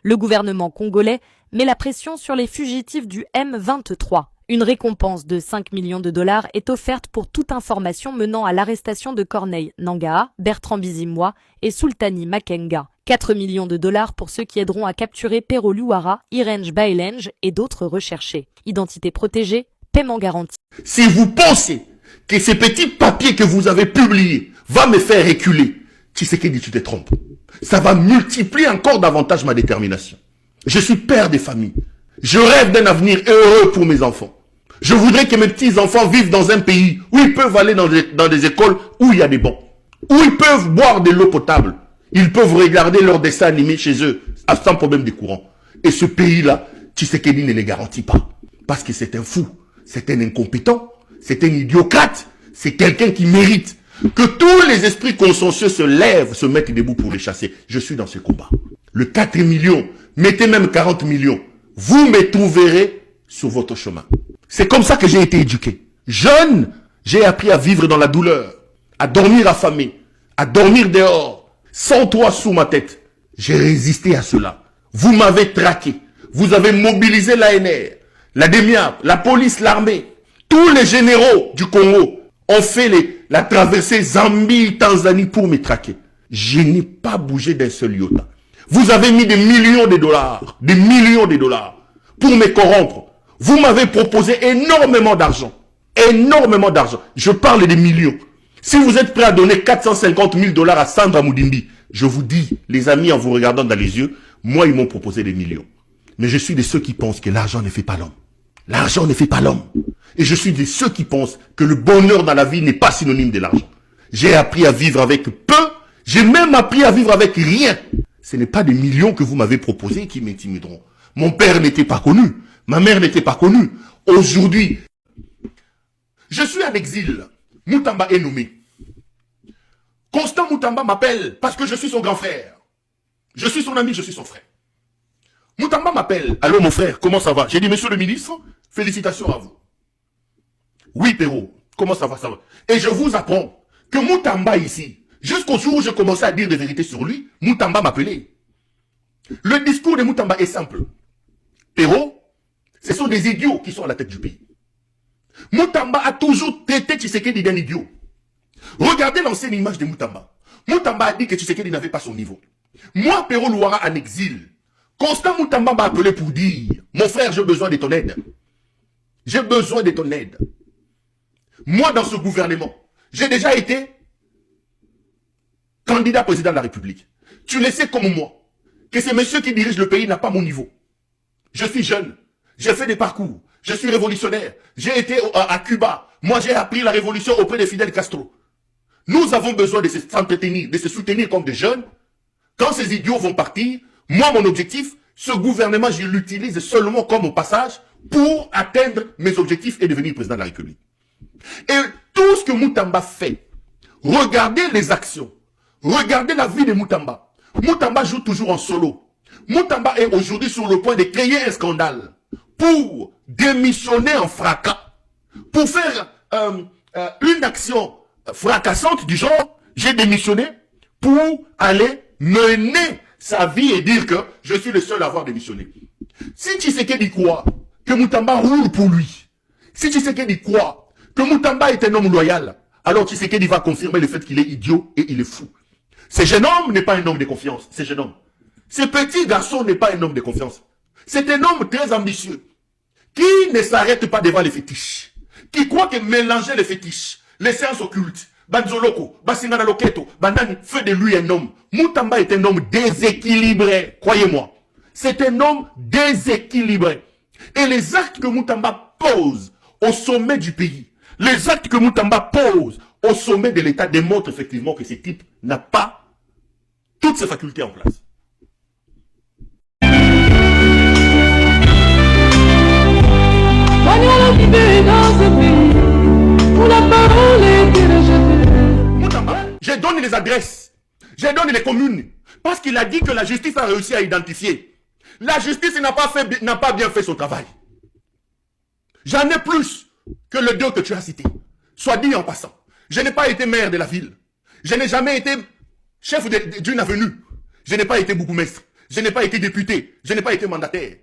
Le gouvernement congolais met la pression sur les fugitifs du M23. Une récompense de 5 millions de dollars est offerte pour toute information menant à l'arrestation de Corneille Nangaa, Bertrand Bisimwa et Sultani Makenga. 4 millions de dollars pour ceux qui aideront à capturer Pero Luara, Irenge Baelenge et d'autres recherchés. Identité protégée, paiement garanti. Si vous pensez que ces petits papiers que vous avez publiés va me faire reculer, Tshisekedi, tu te trompes. Ça va multiplier encore davantage ma détermination. Je suis père de famille. Je rêve d'un avenir heureux pour mes enfants. Je voudrais que mes petits-enfants vivent dans un pays où ils peuvent aller dans des écoles où il y a des bancs, où ils peuvent boire de l'eau potable. Ils peuvent regarder leurs dessins animés chez eux, sans problème de courant. Et ce pays-là, Tshisekedi ne les garantit pas. Parce que c'est un fou, c'est un incompétent, c'est un idiocrate, c'est quelqu'un qui mérite que tous les esprits consciencieux se lèvent, se mettent debout pour les chasser. Je suis dans ce combat. Le 4 millions, mettez même 40 millions. Vous me trouverez sur votre chemin. C'est comme ça que j'ai été éduqué. Jeune, j'ai appris à vivre dans la douleur, à dormir affamé, à dormir dehors, sans toit sous ma tête. J'ai résisté à cela. Vous m'avez traqué. Vous avez mobilisé l'ANR, la DEMIAP, la police, l'armée. Tous les généraux du Congo ont fait la traversée Zambie-Tanzanie pour me traquer. Je n'ai pas bougé d'un seul iota. Vous avez mis des millions de dollars pour me corrompre. Vous m'avez proposé énormément d'argent. Énormément d'argent. Je parle des millions. Si vous êtes prêt à donner 450 000 dollars à Sandra Moudimbi, je vous dis, les amis, en vous regardant dans les yeux, moi, ils m'ont proposé des millions. Mais je suis de ceux qui pensent que l'argent ne fait pas l'homme. L'argent ne fait pas l'homme. Et je suis de ceux qui pensent que le bonheur dans la vie n'est pas synonyme de l'argent. J'ai appris à vivre avec peu. J'ai même appris à vivre avec rien. Ce n'est pas des millions que vous m'avez proposés qui m'intimideront. Mon père n'était pas connu. Ma mère n'était pas connue. Aujourd'hui, je suis en exil. Moutamba est nommé. Constant Moutamba m'appelle parce que je suis son grand frère. Je suis son ami, je suis son frère. Moutamba m'appelle. Allô mon frère, comment ça va? J'ai dit, monsieur le ministre, félicitations à vous. Oui, Péro, comment ça va, ça va? Et je vous apprends que Moutamba ici, jusqu'au jour où je commençais à dire des vérités sur lui, Moutamba m'appelait. Le discours de Moutamba est simple. Péro, ce sont des idiots qui sont à la tête du pays. Moutamba a toujours traité Tshisekedi d'un idiot. Regardez l'ancienne image de Moutamba. Moutamba a dit que Tshisekedi n'avait pas son niveau. Moi, Pero Luara en exil, Constant Moutamba m'a appelé pour dire, mon frère, j'ai besoin de ton aide. J'ai besoin de ton aide. Moi, dans ce gouvernement, j'ai déjà été candidat président de la République. Tu le sais comme moi, que ce monsieur qui dirige le pays n'a pas mon niveau. Je suis jeune, j'ai fait des parcours, je suis révolutionnaire, j'ai été à Cuba. Moi, j'ai appris la révolution auprès de Fidel Castro. Nous avons besoin de s'entretenir, de se soutenir comme des jeunes. Quand ces idiots vont partir, moi, mon objectif, ce gouvernement, je l'utilise seulement comme au passage pour atteindre mes objectifs et devenir président de la République. Et tout ce que Moutamba fait, regardez les actions, regardez la vie de Moutamba. Moutamba joue toujours en solo. Moutamba est aujourd'hui sur le point de créer un scandale pour démissionner en fracas, pour faire une action fracassante du genre, j'ai démissionné pour aller mener sa vie et dire que je suis le seul à avoir démissionné. Si Tshisekedi croit que Moutamba roule pour lui, si Tshisekedi croit que Moutamba est un homme loyal, alors Tshisekedi va confirmer le fait qu'il est idiot et il est fou. Ce jeune homme n'est pas un homme de confiance, ce jeune homme. Ce petit garçon n'est pas un homme de confiance. C'est un homme très ambitieux, qui ne s'arrête pas devant les fétiches, qui croit que mélanger les fétiches, les séances occultes, Banzoloko, Basingana Loketo, Bandani fait de lui un homme. Moutamba est un homme déséquilibré, croyez-moi. C'est un homme déséquilibré. Et les actes que Moutamba pose au sommet du pays, les actes que Moutamba pose au sommet de l'État démontrent effectivement que ce type n'a pas toutes ses facultés en place. Je donne les adresses, je donne les communes, parce qu'il a dit que la justice a réussi à identifier. La justice n'a pas bien fait son travail. J'en ai plus que le deux que tu as cité. Soit dit en passant, je n'ai pas été maire de la ville. Je n'ai jamais été chef d'une avenue. Je n'ai pas été bourgmestre. Je n'ai pas été député. Je n'ai pas été mandataire.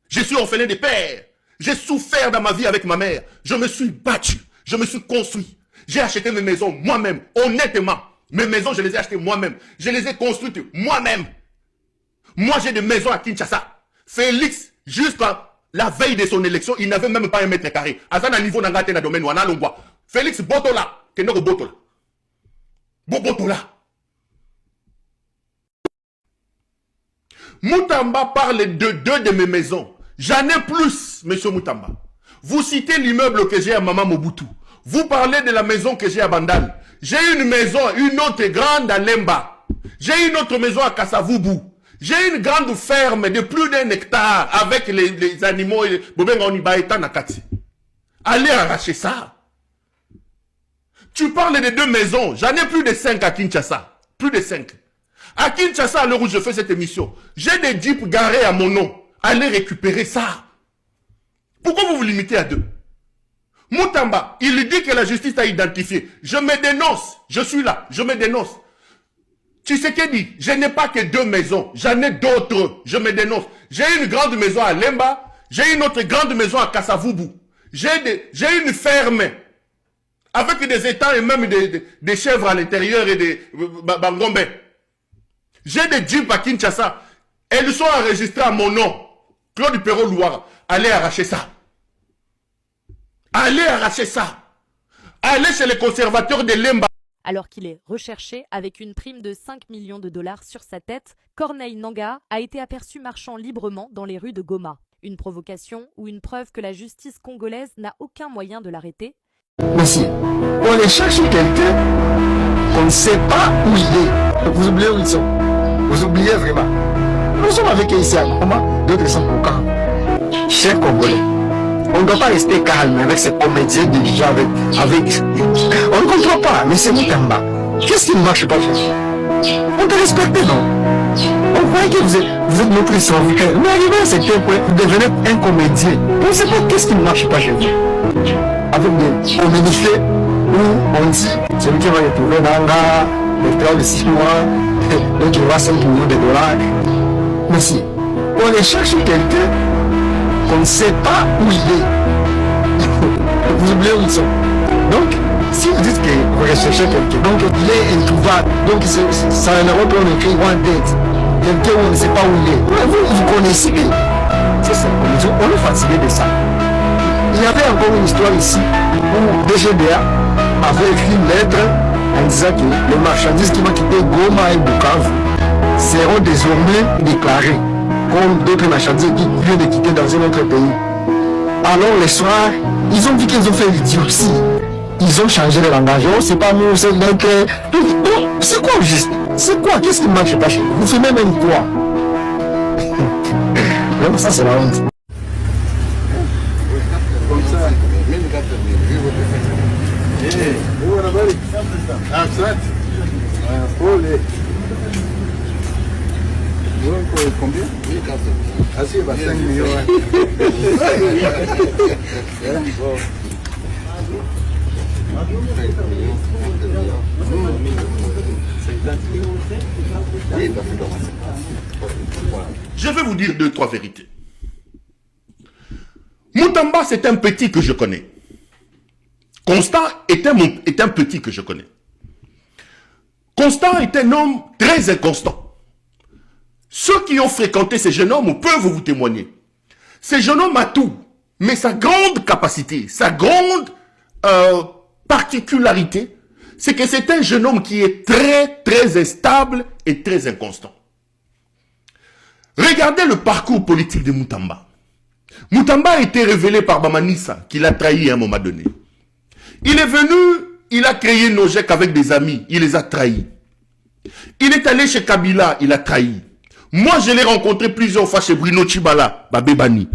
Je suis orphelin de père. J'ai souffert dans ma vie avec ma mère. Je me suis battu. Je me suis construit. J'ai acheté mes maisons moi-même, honnêtement. Mes maisons, je les ai achetées moi-même. Je les ai construites moi-même. Moi, j'ai des maisons à Kinshasa. Félix, jusqu'à la veille de son élection, il n'avait même pas 1 mètre carré. À ça, niveau dans le domaine, on a l'ongwa. Félix, botola. Kenoko botola. Botola. Moutamba parle de 2 de mes maisons. J'en ai plus, monsieur Moutamba. Vous citez l'immeuble que j'ai à Mama Mobutu. Vous parlez de la maison que j'ai à Bandal. J'ai une maison, une autre grande à Lemba. J'ai une autre maison à Kassavubu. J'ai une grande ferme de plus d'1 hectare avec les animaux. Allez arracher ça. Tu parles de 2 maisons. J'en ai plus de 5 à Kinshasa. Plus de 5. À Kinshasa, à l'heure où je fais cette émission, j'ai des jeeps garés à mon nom. Allez récupérer ça. Pourquoi vous vous limitez à 2? Moutamba, il dit que la justice a identifié. Je me dénonce. Je suis là. Je me dénonce. Tu sais qu'il dit, je n'ai pas que 2 maisons. J'en ai d'autres. Je me dénonce. J'ai une grande maison à Lemba. J'ai une autre grande maison à Kassavubu. J'ai une ferme. Avec des étangs et même des chèvres à l'intérieur et des Bangombe. J'ai des jeeps à Kinshasa. Elles sont enregistrées à mon nom. Claude Perrault Louara. Allez arracher ça. Allez arracher ça. Allez chez les conservateurs de Lemba. Alors qu'il est recherché avec une prime de 5 millions de dollars sur sa tête, Corneille Nangaa a été aperçu marchant librement dans les rues de Goma. Une provocation ou une preuve que la justice congolaise n'a aucun moyen de l'arrêter? Monsieur, on les cherche quelqu'un qu'on ne sait pas où il est. Vous oubliez où ils sont. Vous oubliez vraiment. Nous sommes avec eux ici à Goma, d'autres sont au camp. Chers Congolais, on ne doit pas rester calme avec ces comédiens dirigeants avec... On ne comprend pas, mais c'est Moutamba. Qu'est-ce qui ne marche pas chez vous? On te respecte, non? On croyait que vous êtes notre serviteur. Mais arrivé à ce point, vous devenez un comédien. On ne sait pas qu'est-ce qui ne marche pas chez vous. Avec des communiqués où on dit celui qui va retrouver Nanga, le temps de 6 mois, donc il va 5 millions de dollars. Merci. On les cherche quelqu'un qu'on ne sait pas où il est. Vous oubliez où ils sont. Donc, si vous dites que vous recherchez quelqu'un, donc il est introuvable, donc ça en Europe on écrit one date. Quelqu'un où on ne sait pas où il est. Mais vous connaissez. C'est ça. On est fatigué de ça. Il y avait encore une histoire ici où DGDA avait écrit une lettre en disant que les marchandises qui vont quitter Goma et Bukavu seront désormais déclarées comme d'autres marchandises qui viennent de quitter dans un autre pays. Alors les soirs, ils ont dit qu'ils ont fait l'idiotie. Ils ont changé le langage. Oh, c'est pas nous, c'est donc... C'est quoi juste? C'est quoi? Qu'est-ce qui ne marche pas chez vous? Vous fumez même quoi? Vraiment, ça c'est la honte. Combien? Ah si, bah 5 millions. Je vais vous dire 2-3 vérités. Moutamba, c'est un petit que je connais. Constant est un petit que je connais. Constant est un homme très inconstant. Ceux qui ont fréquenté ce jeune homme peuvent vous témoigner. Ce jeune homme a tout, mais sa grande capacité, sa grande particularité, c'est que c'est un jeune homme qui est très, très instable et très inconstant. Regardez le parcours politique de Moutamba. Moutamba a été révélé par Bamanissa, qu'il a trahi à un moment donné. Il est venu, il a créé Nojek avec des amis, il les a trahis. Il est allé chez Kabila, il a trahi. Moi, je l'ai rencontré plusieurs fois chez Bruno Tshibala, Babé Bani.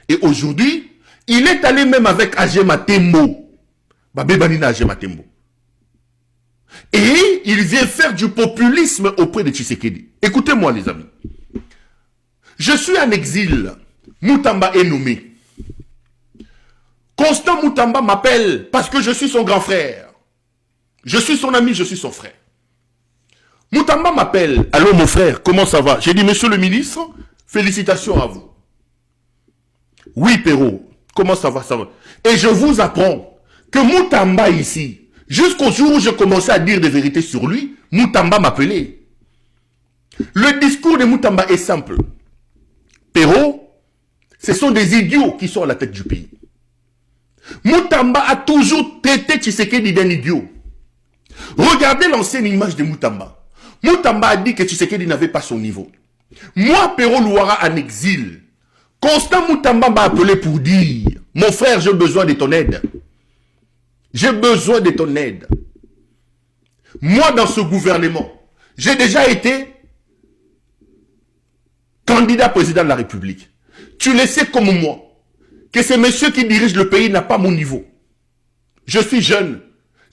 Et aujourd'hui, il est allé même avec Agema Tembo. Babé Bani n'a Agema Tembo. Et il vient faire du populisme auprès de Tshisekedi. Écoutez-moi, les amis. Je suis en exil. Moutamba est nommé. Constant Moutamba m'appelle parce que je suis son grand frère. Je suis son ami, je suis son frère. Moutamba m'appelle. Allô mon frère, comment ça va? J'ai dit, monsieur le ministre, félicitations à vous. Oui, Perrault, comment ça va, ça va? Et je vous apprends que Moutamba ici, jusqu'au jour où je commençais à dire des vérités sur lui, Moutamba m'appelait. Le discours de Moutamba est simple. Perrault, ce sont des idiots qui sont à la tête du pays. Moutamba a toujours traité Tshisekedi d'un idiot. Regardez l'ancienne image de Moutamba. Moutamba a dit que Tshisekedi n'avait pas son niveau. Moi, Perrault Louara en exil, Constant Moutamba m'a appelé pour dire, mon frère, j'ai besoin de ton aide. J'ai besoin de ton aide. Moi, dans ce gouvernement, j'ai déjà été candidat président de la République. Tu le sais comme moi, que ce monsieur qui dirige le pays n'a pas mon niveau. Je suis jeune,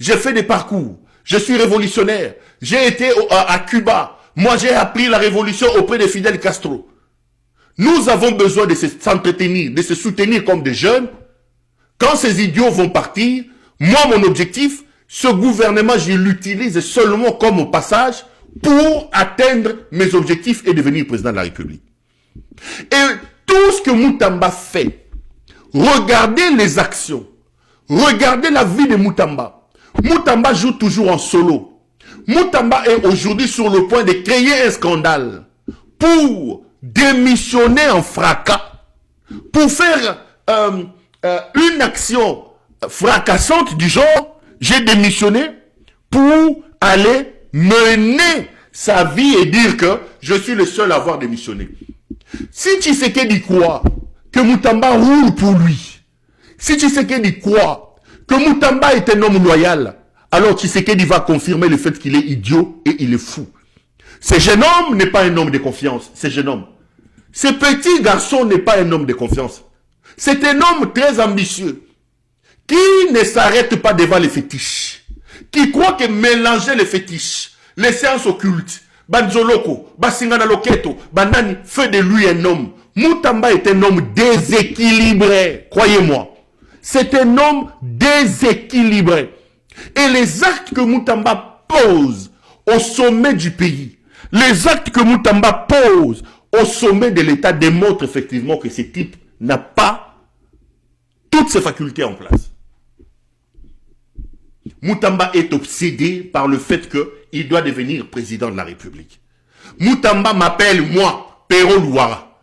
j'ai fait des parcours, je suis révolutionnaire, j'ai été à Cuba. Moi, j'ai appris la révolution auprès de Fidel Castro. Nous avons besoin de s'entretenir, de se soutenir comme des jeunes. Quand ces idiots vont partir, moi, mon objectif, ce gouvernement, je l'utilise seulement comme au passage pour atteindre mes objectifs et devenir président de la République. Et tout ce que Moutamba fait, regardez les actions, regardez la vie de Moutamba. Moutamba joue toujours en solo. Moutamba est aujourd'hui sur le point de créer un scandale pour démissionner en fracas, pour faire une action fracassante du genre, j'ai démissionné pour aller mener sa vie et dire que je suis le seul à avoir démissionné. Si Tshisekedi croit que Moutamba roule pour lui, si Tshisekedi croit que Moutamba est un homme loyal, alors Tshisekedi va confirmer le fait qu'il est idiot et il est fou. Ce jeune homme n'est pas un homme de confiance, ce jeune homme. Ce petit garçon n'est pas un homme de confiance. C'est un homme très ambitieux, qui ne s'arrête pas devant les fétiches, qui croit que mélanger les fétiches, les séances occultes, Banzoloko, Basingana Loketo, Banani, fait de lui un homme. Moutamba est un homme déséquilibré, croyez-moi. C'est un homme déséquilibré. Et les actes que Moutamba pose au sommet du pays, les actes que Moutamba pose au sommet de l'État démontrent effectivement que ce type n'a pas toutes ses facultés en place. Moutamba est obsédé par le fait qu'il doit devenir président de la République. Moutamba m'appelle, moi, Perrault Louara.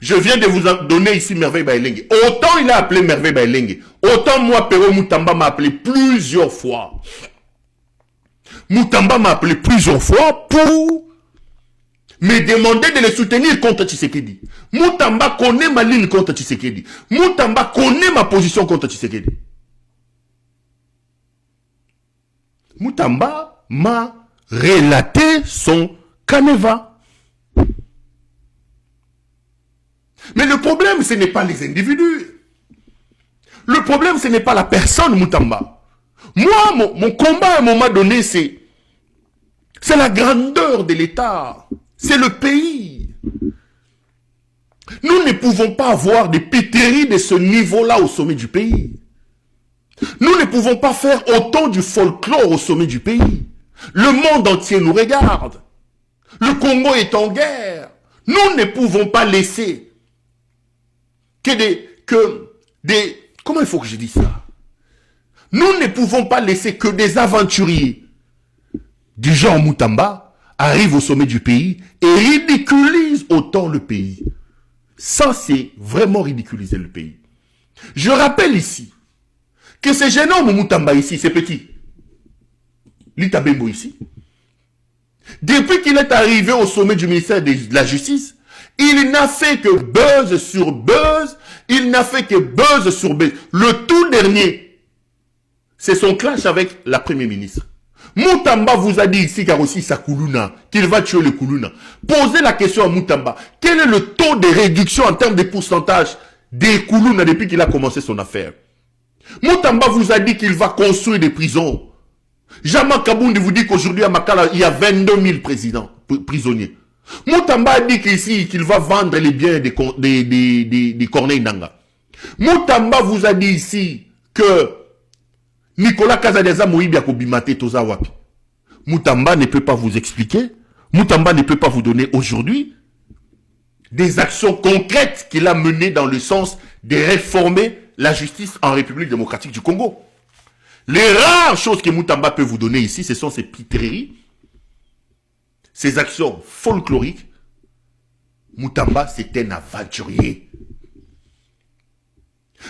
Je viens de vous donner ici Merveille Baelengue. Autant il a appelé Merveille Baelengue, autant moi, Perrault Moutamba m'a appelé plusieurs fois. Moutamba m'a appelé plusieurs fois pour me demander de le soutenir contre Tshisekedi. Moutamba connaît ma ligne contre Tshisekedi. Moutamba connaît ma position contre Tshisekedi. Moutamba m'a relaté son canevas. Mais le problème, ce n'est pas les individus. Le problème, ce n'est pas la personne Moutamba. Moi, mon combat à un moment donné, c'est la grandeur de l'État. C'est le pays. Nous ne pouvons pas avoir des péteries de ce niveau-là au sommet du pays. Nous ne pouvons pas faire autant du folklore au sommet du pays. Le monde entier nous regarde. Le Congo est en guerre. Nous ne pouvons pas laisser comment il faut que je dise ça? Nous ne pouvons pas laisser que des aventuriers du genre Moutamba arrivent au sommet du pays et ridiculisent autant le pays. Ça, c'est vraiment ridiculiser le pays. Je rappelle ici que ce jeune homme Moutamba ici, c'est petit. Lita Bembo ici. Depuis qu'il est arrivé au sommet du ministère de la Justice, il n'a fait que buzz sur buzz. Il n'a fait que buzz sur buzz. Le tout dernier, c'est son clash avec la première ministre. Moutamba vous a dit ici, car aussi sa Koulouna, qu'il va tuer le Koulouna. Posez la question à Moutamba. Quel est le taux de réduction en termes de pourcentage des Koulouna depuis qu'il a commencé son affaire? Moutamba vous a dit qu'il va construire des prisons. Jama Kabound vous dit qu'aujourd'hui à Makala, il y a 22 000 prisonniers. Moutamba a dit qu'ici, qu'il va vendre les biens des Corneille Nanga. Moutamba vous a dit ici que Nicolas Kazadeza Moïbi a kobimate toza wapi. Moutamba ne peut pas vous expliquer, Moutamba ne peut pas vous donner aujourd'hui des actions concrètes qu'il a menées dans le sens de réformer la justice en République démocratique du Congo. Les rares choses que Moutamba peut vous donner ici, ce sont ces pitreries, ces actions folkloriques. Moutamba, c'est un aventurier.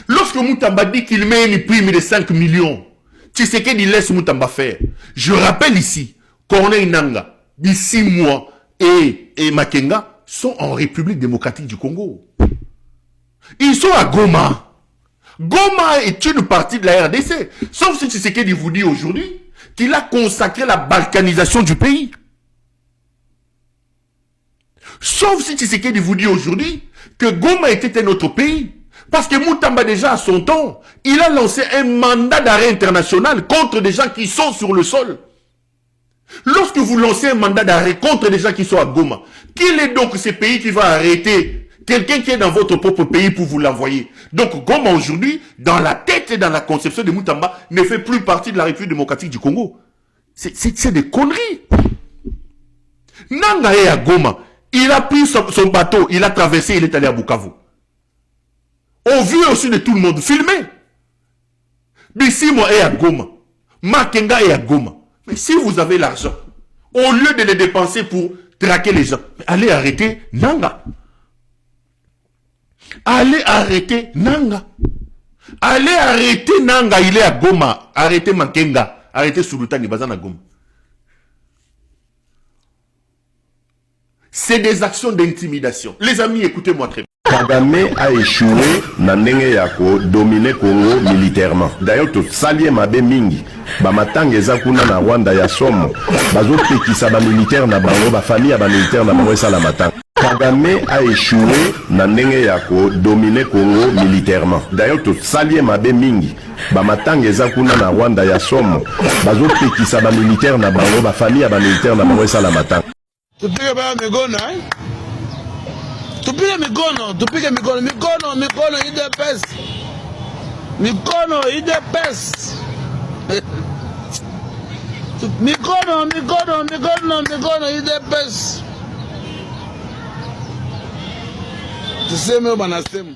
Lorsque Moutamba dit qu'il met une prime de 5 millions, Tshisekedi laisse Moutamba faire. Je rappelle ici, Corneille Nangaa, d'ici mois, et Makenga sont en République démocratique du Congo. Ils sont à Goma. Goma est une partie de la RDC. Sauf si Tshisekedi vous dit aujourd'hui qu'il a consacré la balkanisation du pays. Sauf si Tshisekedi vous dit aujourd'hui que Goma était un autre pays. Parce que Moutamba déjà à son temps, il a lancé un mandat d'arrêt international contre des gens qui sont sur le sol. Lorsque vous lancez un mandat d'arrêt contre des gens qui sont à Goma, quel est donc ce pays qui va arrêter quelqu'un qui est dans votre propre pays pour vous l'envoyer? Donc Goma aujourd'hui, dans la tête et dans la conception de Moutamba, ne fait plus partie de la République démocratique du Congo. C'est des conneries. Nangaa est à Goma. Il a pris son bateau, il a traversé, il est allé à Bukavu. Au vu aussi de tout le monde, filmé. Bissimo est à Goma. Makenga est à Goma. Mais si vous avez l'argent, au lieu de les dépenser pour traquer les gens, allez arrêter Nangaa. Allez arrêter Nangaa. Allez arrêter Nangaa, il est à Goma. Arrêtez Makenga. Arrêtez Sultani Bazana Goma. C'est des actions d'intimidation. Les amis, écoutez-moi très bien. Kagame a échoué na ndenge ya ko dominer Congo militairement. D'ailleurs, tout salie mabe mingi. Ba matanga eza kuna na Rwanda ya somo. Bazo pekisa ba militaire na bango, ba famille ba militaire na bango sala matanga. Kagame a échoué na ndenge ya ko dominer Congo militairement. D'ailleurs, tout salie mabe mingi. Ba matanga eza kuna na Rwanda ya somo. Bazo pekisa ba militaire na bango, ba famille ba militaire na bango sala matanga. Tupige baya mikono, tupige mikono, mikono idepes. Mikono idepes. Mikono idepes. Tuseme banasema.